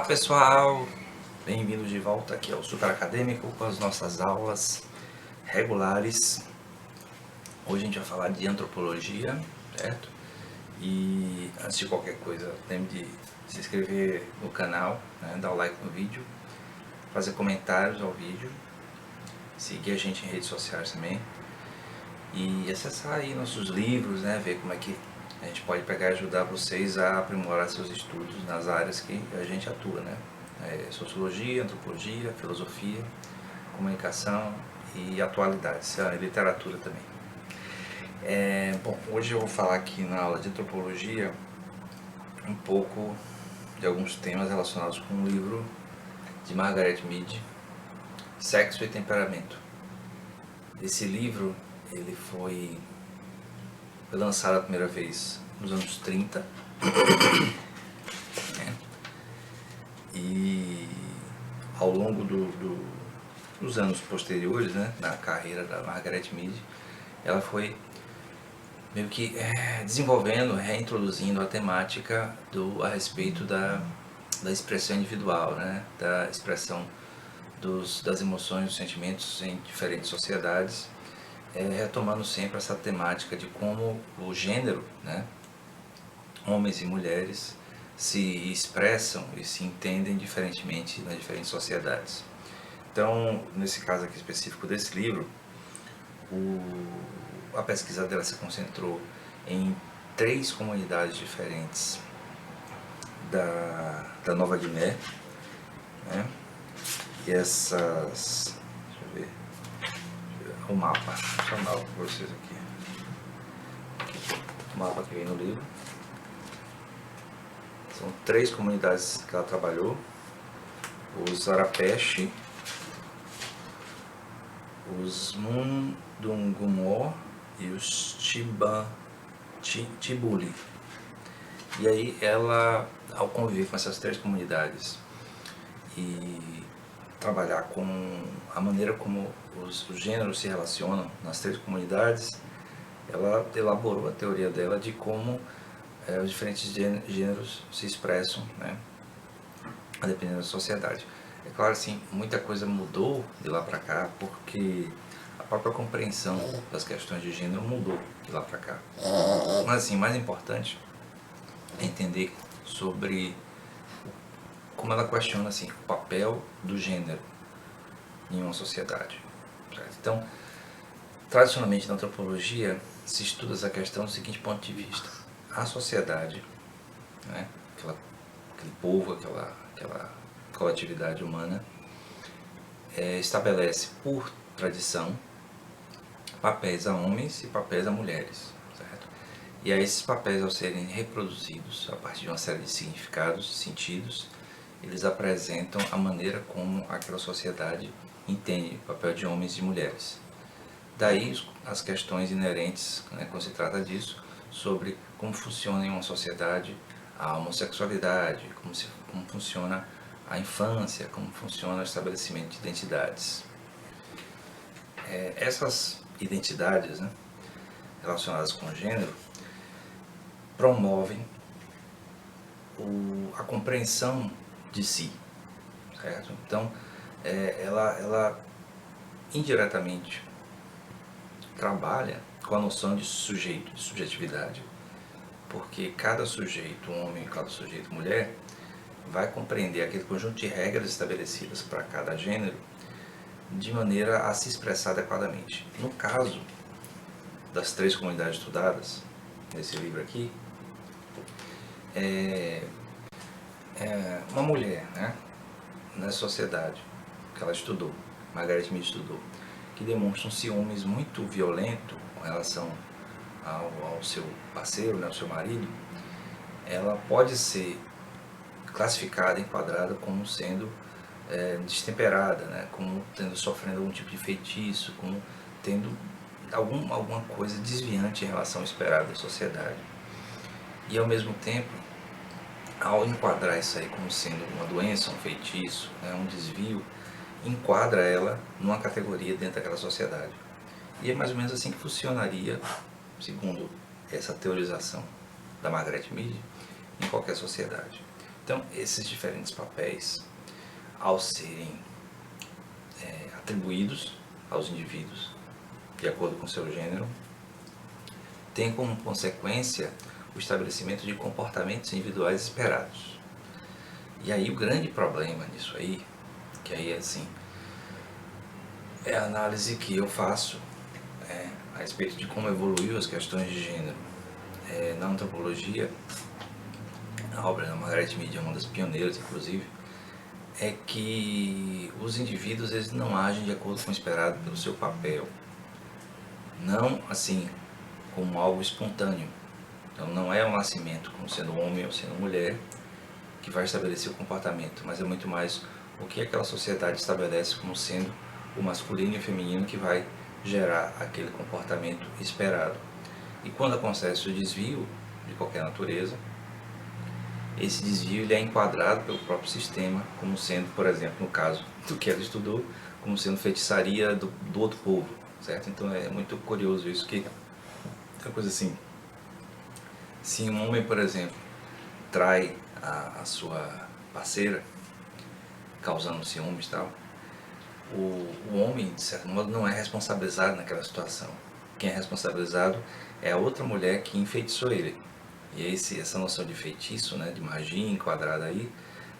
pessoal, bem-vindos de volta aqui ao Super Acadêmico com as nossas aulas regulares. Hoje a gente vai falar de antropologia, certo? E antes de qualquer coisa, lembre de se inscrever no canal, né? Dar o like no vídeo, fazer comentários ao vídeo, seguir a gente em redes sociais também e acessar aí nossos livros, né? Ver como é que a gente pode pegar e ajudar vocês a aprimorar seus estudos nas áreas que a gente atua, né? Sociologia, antropologia, filosofia, comunicação e atualidades, a literatura também. Bom, hoje eu vou falar aqui na aula de antropologia um pouco de alguns temas relacionados com um livro de Margaret Mead, Sexo e Temperamento. Esse livro ele foi lançado a primeira vez nos anos 30, né? E ao longo dos anos posteriores, né, na carreira da Margaret Mead, ela foi meio que desenvolvendo, reintroduzindo a temática a respeito da expressão individual, né, da expressão das emoções, dos sentimentos em diferentes sociedades, retomando sempre essa temática de como o gênero, né, homens e mulheres, se expressam e se entendem diferentemente nas diferentes sociedades. Então, nesse caso aqui específico desse livro, a pesquisa dela se concentrou em 3 comunidades diferentes da Nova Guiné, né? E essas... deixa eu ver o mapa, deixa eu chamar para vocês aqui. O mapa que vem no livro. São 3 comunidades que ela trabalhou: os Arapeche, os Mundungumó e os Tibuli. E aí ela, ao conviver com essas 3 comunidades e trabalhar com a maneira como os gêneros se relacionam nas 3 comunidades, ela elaborou a teoria dela de como os diferentes gêneros se expressam, né, a depender da sociedade. É claro, assim, muita coisa mudou de lá para cá, porque a própria compreensão das questões de gênero mudou de lá para cá. Mas, assim, mais importante é entender sobre como ela questiona, assim, o papel do gênero em uma sociedade, certo? Então, tradicionalmente na antropologia se estuda essa questão do seguinte ponto de vista: a sociedade, né, aquele povo, aquela coletividade humana, estabelece por tradição papéis a homens e papéis a mulheres, certo? E aí esses papéis, ao serem reproduzidos a partir de uma série de significados, sentidos, eles apresentam a maneira como aquela sociedade entende o papel de homens e mulheres. Daí as questões inerentes, né, quando se trata disso, sobre como funciona em uma sociedade a homossexualidade, como funciona a infância, como funciona o estabelecimento de identidades. Essas identidades, né, relacionadas com o gênero promovem a compreensão de si, certo? Então, ela indiretamente trabalha com a noção de sujeito, de subjetividade, porque cada sujeito, homem, e cada sujeito, mulher, vai compreender aquele conjunto de regras estabelecidas para cada gênero de maneira a se expressar adequadamente. No caso das 3 comunidades estudadas nesse livro aqui, uma mulher, né, na sociedade que ela estudou, Margaret Mead estudou, que demonstra um ciúmes muito violento com relação ao seu parceiro, né, ao seu marido, ela pode ser classificada, enquadrada como sendo destemperada, né, como sofrendo algum tipo de feitiço, como tendo alguma coisa desviante em relação ao esperado da sociedade. E ao mesmo tempo, ao enquadrar isso aí como sendo uma doença, um feitiço, né, um desvio, enquadra ela numa categoria dentro daquela sociedade. E é mais ou menos assim que funcionaria, segundo essa teorização da Margaret Mead, em qualquer sociedade. Então, esses diferentes papéis, ao serem atribuídos aos indivíduos, de acordo com seu gênero, tem como consequência o estabelecimento de comportamentos individuais esperados. E aí o grande problema nisso aí, que aí assim, é a análise que eu faço a respeito de como evoluiu as questões de gênero na antropologia. A obra da Margaret Mead é uma das pioneiras, inclusive, é que os indivíduos eles não agem de acordo com o esperado pelo seu papel, não assim como algo espontâneo. Então não é o nascimento como sendo homem ou sendo mulher que vai estabelecer o comportamento, mas é muito mais o que aquela sociedade estabelece como sendo o masculino e o feminino que vai gerar aquele comportamento esperado. E quando acontece o desvio de qualquer natureza, esse desvio ele é enquadrado pelo próprio sistema como sendo, por exemplo, no caso do que ela estudou, como sendo feitiçaria do outro povo, certo? Então é muito curioso isso, que é uma coisa assim, se um homem, por exemplo, trai a sua parceira, causando ciúmes e tal, o homem, de certo modo, não é responsabilizado naquela situação. Quem é responsabilizado é a outra mulher que enfeitiçou ele. E essa noção de feitiço, né, de magia enquadrada aí,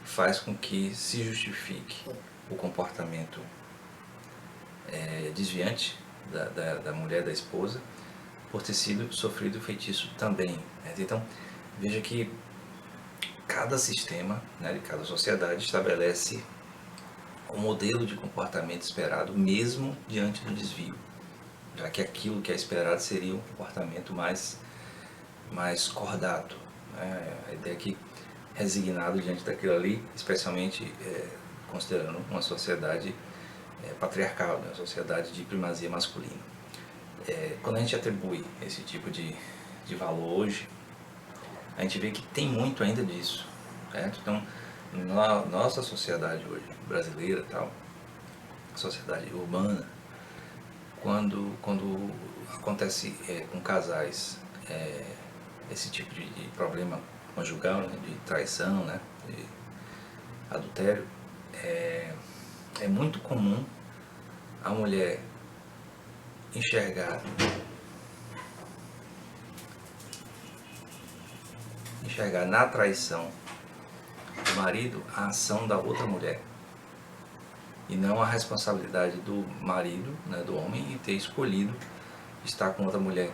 faz com que se justifique o comportamento desviante da mulher, da esposa, por ter sofrido feitiço também. Então, veja que cada sistema, né, de cada sociedade estabelece um modelo de comportamento esperado mesmo diante do desvio, já que aquilo que é esperado seria um comportamento mais cordato, né? A ideia é que resignado diante daquilo ali, especialmente considerando uma sociedade patriarcal, né? Uma sociedade de primazia masculina. Quando a gente atribui esse tipo de valor hoje, a gente vê que tem muito ainda disso, certo? Então, na nossa sociedade hoje, brasileira tal, sociedade urbana, quando acontece com casais esse tipo de problema conjugal, né, de traição, né, de adultério, é muito comum a mulher enxergar na traição do marido a ação da outra mulher e não a responsabilidade do marido, né, do homem, em ter escolhido estar com outra mulher.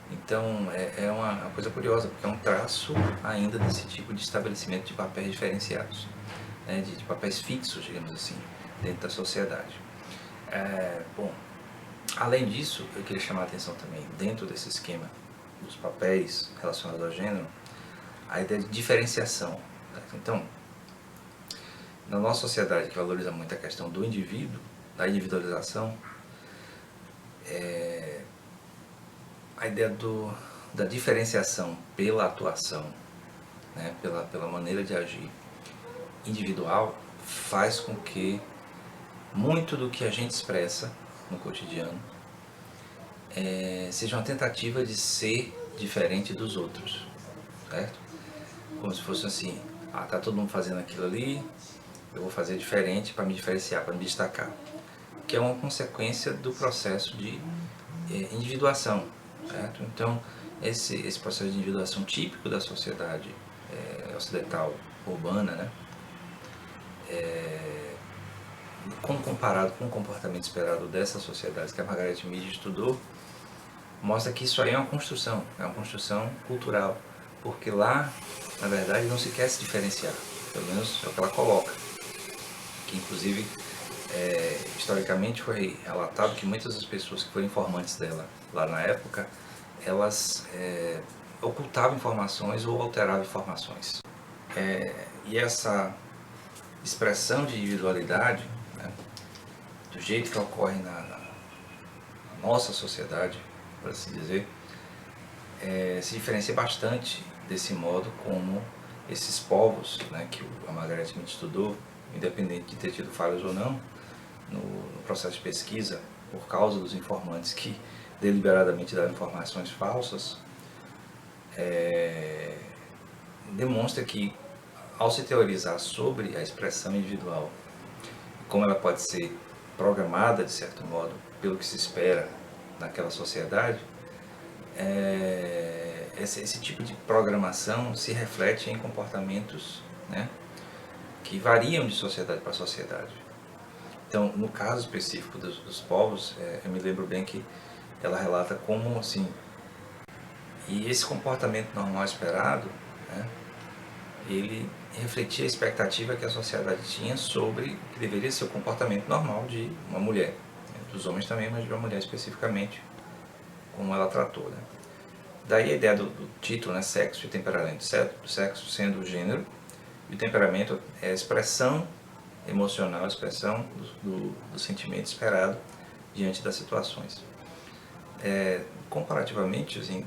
Então é uma coisa curiosa, porque é um traço ainda desse tipo de estabelecimento de papéis diferenciados, né, de papéis fixos, digamos assim, dentro da sociedade. Bom, além disso, eu queria chamar a atenção também, dentro desse esquema dos papéis relacionados ao gênero, a ideia de diferenciação. Então, na nossa sociedade, que valoriza muito a questão do indivíduo, da individualização, a ideia da diferenciação pela atuação, né, pela maneira de agir individual, faz com que muito do que a gente expressa no cotidiano seja uma tentativa de ser diferente dos outros, certo? Como se fosse assim, tá todo mundo fazendo aquilo ali, eu vou fazer diferente para me diferenciar, para me destacar, que é uma consequência do processo de individuação, certo? Então, esse processo de individuação típico da sociedade ocidental urbana, né, como comparado com o comportamento esperado dessas sociedades que a Margaret Mead estudou, mostra que isso aí é uma construção cultural, porque lá, na verdade, não se quer se diferenciar, pelo menos é o que ela coloca, que inclusive historicamente foi relatado que muitas das pessoas que foram informantes dela lá na época, elas ocultavam informações ou alteravam informações. E essa expressão de individualidade, né, do jeito que ocorre na nossa sociedade, por assim dizer, se diferencia bastante desse modo como esses povos, né, que a Margaret Mead estudou, independente de ter tido falhas ou não, no processo de pesquisa, por causa dos informantes que deliberadamente davam informações falsas, demonstra que ao se teorizar sobre a expressão individual, como ela pode ser programada, de certo modo, pelo que se espera naquela sociedade, esse tipo de programação se reflete em comportamentos, né, que variam de sociedade para sociedade. Então, no caso específico dos povos, eu me lembro bem que ela relata como, assim, e esse comportamento normal esperado, né, ele refletia a expectativa que a sociedade tinha sobre o que deveria ser o comportamento normal de uma mulher, né, dos homens também, mas de uma mulher especificamente, como ela tratou, né. Daí a ideia do título, né, sexo e temperamento, certo? Sexo sendo o gênero, e o temperamento é a expressão emocional, a expressão do sentimento esperado diante das situações. Comparativamente, assim,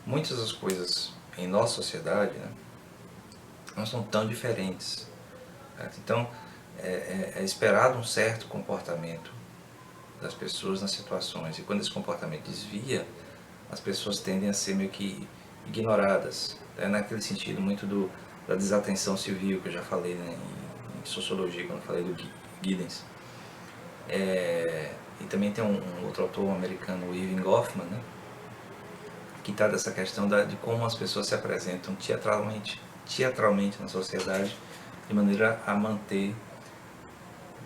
muitas das coisas em nossa sociedade, né, não são tão diferentes. Certo? Então, é esperado um certo comportamento das pessoas nas situações, e quando esse comportamento desvia, as pessoas tendem a ser meio que ignoradas. É naquele sentido muito da desatenção civil, que eu já falei, né, em sociologia, quando eu falei do Giddens. E também tem um outro autor americano, o Irving Goffman, né, que trata dessa questão de como as pessoas se apresentam teatralmente na sociedade, de maneira a manter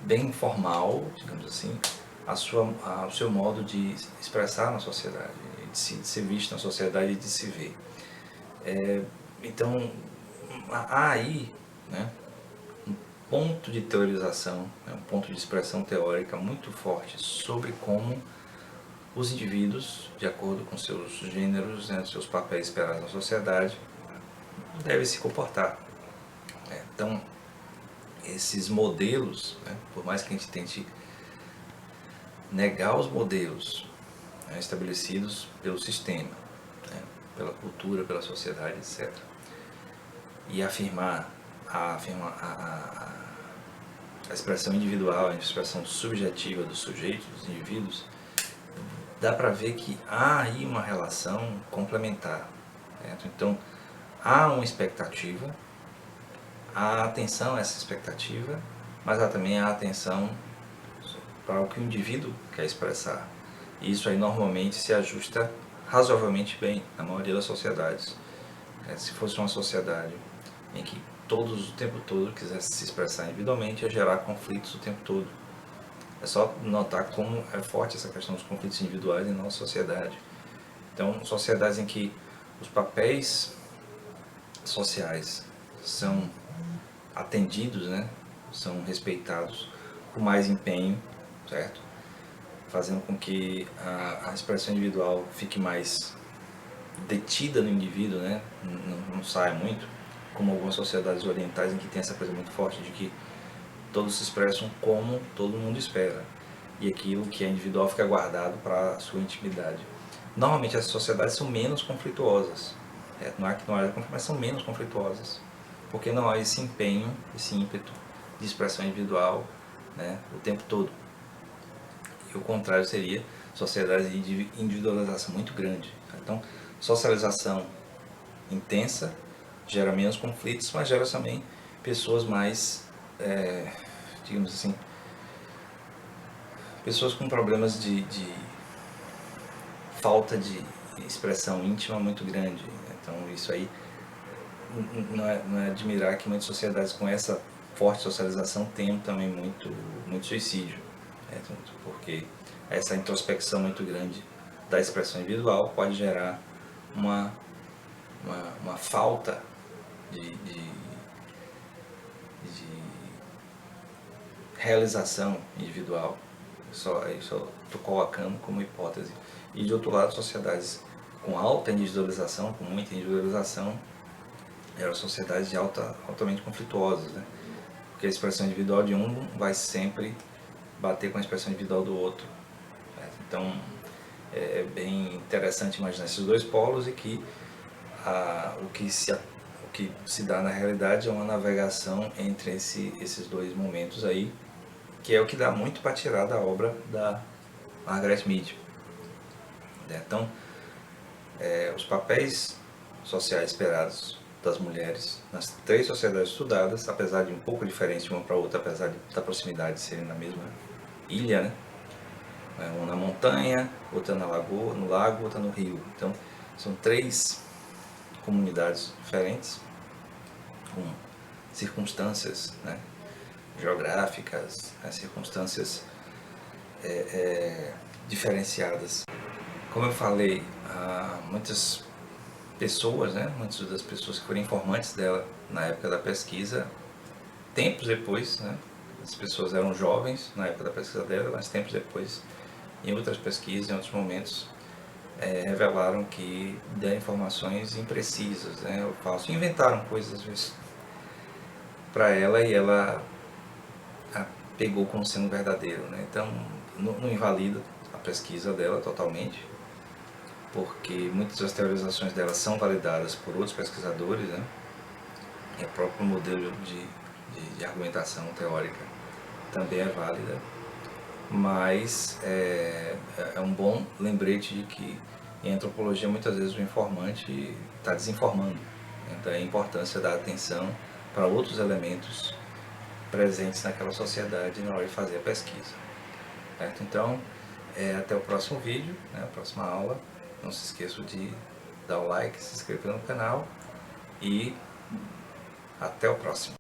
bem formal, digamos assim, o seu modo de expressar na sociedade, de ser visto na sociedade e de se ver. Então, há aí, né, um ponto de teorização, né, um ponto de expressão teórica muito forte sobre como os indivíduos, de acordo com seus gêneros, né, seus papéis esperados na sociedade, devem se comportar. Então, esses modelos, né, por mais que a gente tente negar os modelos, né, estabelecidos pelo sistema, né, pela cultura, pela sociedade, etc., e afirmar a expressão individual, a expressão subjetiva do sujeito, dos indivíduos, dá para ver que há aí uma relação complementar. Certo? Então, há uma expectativa, há atenção a essa expectativa, mas há também a atenção para o que o indivíduo quer expressar. E isso aí normalmente se ajusta razoavelmente bem na maioria das sociedades. Se fosse uma sociedade em que todos o tempo todo quisessem se expressar individualmente, ia gerar conflitos o tempo todo. É só notar como é forte essa questão dos conflitos individuais em nossa sociedade. Então, sociedades em que os papéis sociais são atendidos, né, são respeitados com mais empenho, certo? Fazendo com que a expressão individual fique mais detida no indivíduo, né, não saia muito, como algumas sociedades orientais em que tem essa coisa muito forte de que todos se expressam como todo mundo espera, e aquilo que é individual fica guardado para a sua intimidade. Normalmente essas sociedades são menos conflituosas, não é que não haja conflito, mas são menos conflituosas, porque não há esse empenho, esse ímpeto de expressão individual, né, o tempo todo. E o contrário seria sociedades de individualização muito grande. Então, socialização intensa gera menos conflitos, mas gera também pessoas mais, digamos assim, pessoas com problemas de falta de expressão íntima muito grande. Então, isso aí não é admirar que muitas sociedades com essa forte socialização tenham também muito suicídio, porque essa introspecção muito grande da expressão individual pode gerar uma falta de realização individual. Só estou colocando como hipótese. E de outro lado, sociedades com alta individualização, com muita individualização, eram sociedades altamente conflituosas, né? Porque a expressão individual de um vai sempre bater com a expressão individual do outro. Certo? Então, é bem interessante imaginar esses dois polos e que o que se dá na realidade é uma navegação entre esses dois momentos aí, que é o que dá muito para tirar da obra da Margaret Mead. Então, os papéis sociais esperados das mulheres nas 3 sociedades estudadas, apesar de um pouco diferente de uma para outra, apesar da proximidade de serem na mesma ilha, né? Uma na montanha, outra na lagoa, no lago, outra no rio. Então, são 3 comunidades diferentes, com circunstâncias, né, geográficas, circunstâncias diferenciadas. Como eu falei, muitas pessoas, né, muitas das pessoas que foram informantes dela na época da pesquisa, tempos depois, né, as pessoas eram jovens na época da pesquisa dela, mas tempos depois, em outras pesquisas, em outros momentos, revelaram que deram informações imprecisas, né, ou falsas, inventaram coisas às vezes para ela e ela a pegou como sendo verdadeiro, né? Então não invalida a pesquisa dela totalmente, porque muitas das teorizações dela são validadas por outros pesquisadores, né? E o próprio modelo de argumentação teórica também é válida, mas é um bom lembrete de que em antropologia muitas vezes o informante está desinformando, né? Então a importância da atenção para outros elementos presentes naquela sociedade na hora de fazer a pesquisa. Certo? Então, até o próximo vídeo, né, a próxima aula. Não se esqueça de dar o like, se inscrever no canal e até o próximo.